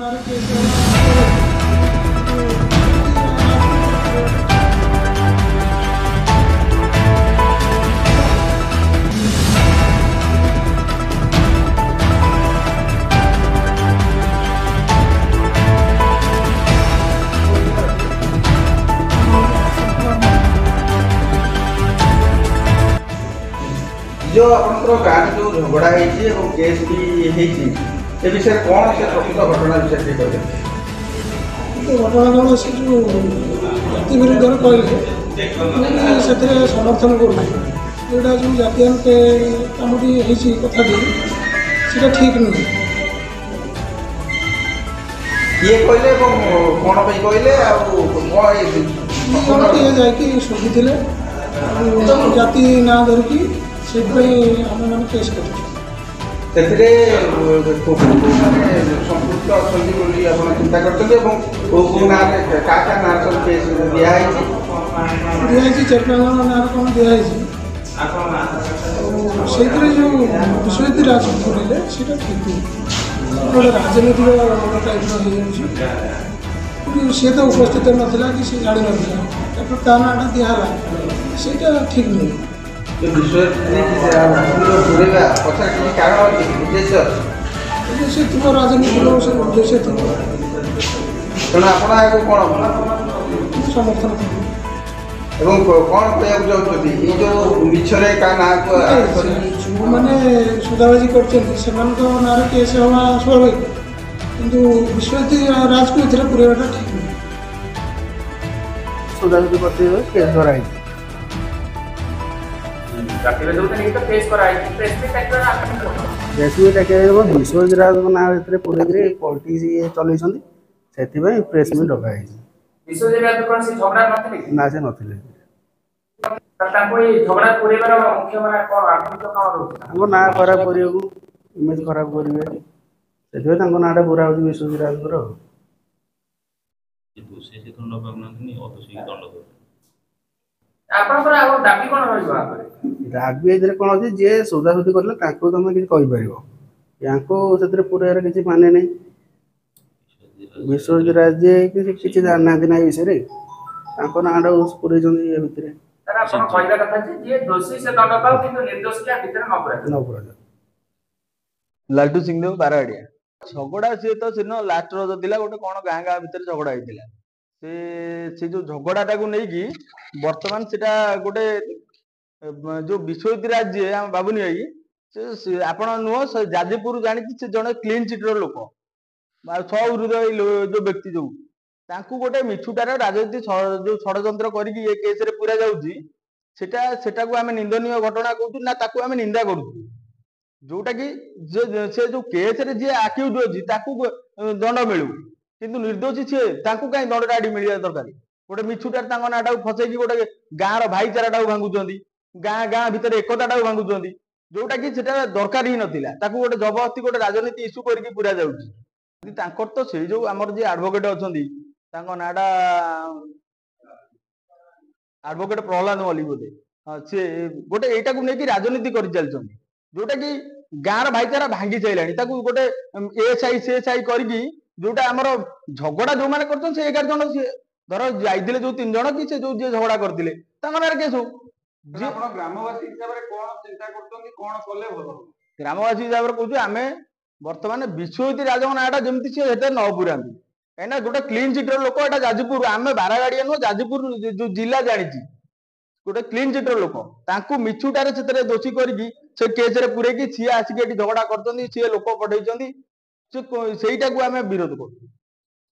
जो आपंकर गाँव जो झगड़ा केस भी ए विषय कौन से प्रकृत घटना विषय कहते घटना कौन से जो जाति विरुद्ध कहले से समर्थन करा जो जातीय कमटी कथा से ठीक नुहे ये कहले कौन कहले जाकि शोधुते जाति ना धरिकी से आम मैंने केस कर संपुक्त अच्छा चिंता करते दिखाई चेयरमैन ना कौन दिखाई से जो विश्वजित राजपूत बोले ठीक गोटे राजनीतिक टाइप सी तो उपस्थित नाला कि सी जान ना ना दिहला से ठीक नुहे उद्देश्य थी राजनीति उद्देश्य थी समर्थन कौन कहते जो मिछरे का ना जो मैंने सुधाबाजी कर ना केस हवा स्वाभाविक किंतु विश्वजित राज को ये पूरा ठीक नहीं सुधाबाजी करते केस धरा विश्वजित राज ना पूरे पॉलिटिक्स ये चलते से प्रेस मीट डकाई ना से नथिले ना खराब कर इमेज खराब करेंगे से नाटा पूरा हो विश्वजित राज दाबी कौन अच्छे जी सौदासुदी कले तुम कि पूरा किसी माने नहीं विश्वजित राज जी किसी जानना ना विषय नाटा पूरे लालटू सिंहदेव बारवाड़िया झगड़ा सी तो सीन लास्ट रज था गोटे कौन गाँ गाँ भितर झगड़ा होता से जो झगड़ा टाक नहीं बर्तमान से गोटे जो विश्वजित राज जी आम बाबुनी भाई आप नुह जाजपुर जानी से जड़े क्लीन चिटर लोक सहृदय जो व्यक्ति जो गोटे मिछुटार राजनीति जो षड्यंत्र करके केस पूरा जाटा को आम निंदनीय घटना कहूँ ना आम निंदा करूँ जोटा कि से जो केस जी आक्यूज अच्छी दंड मिलू किंतु निर्दोषी सी कहीं दंडा मिलवा दरकार गोटे मिछुटार नाटा फसैकी गोटे गाँव भाईचारा भांगुंट गाँ गाँ भितर एकता भांगुंट जोटा कि दरकार ही नाला गोटे जबरदस्ती गोटे राजनीति इश्यू करके पूरा जाऊँगी तो से जो आमर जी एडवोकेट अच्छा नाटा एडवोकेट प्रहलाद मल्लिक बोधे सी गोटे यहाँ को लेकिन राजनीति कर चलती जोटा कि गाँव भाईचारा भांगी सारा गोटे एएसआई सीएसआई करके जोटा आमर झगड़ा जो मैंने कर 11 जन सी धर जाइए जो 3 जन कि जो झगड़ा करते केस हो ग्रामवासी हिसाब से कौन चिंता ग्रामवासी हिसाब से कहूँ आम बर्तमान विश्वजित राज नाटा जमी सी न पुराती कहीं गोटे क्लीन चिटर लोक एटा जाजपुर आम बारागाड़िया नुह जाजपुर जो जिला जानी गोटे क्लीन चिटर लोक मिछुटार से दोषी करके से केस पूरे सी आसिक झगड़ा कर लोक पठे से आम विरोध करूँ।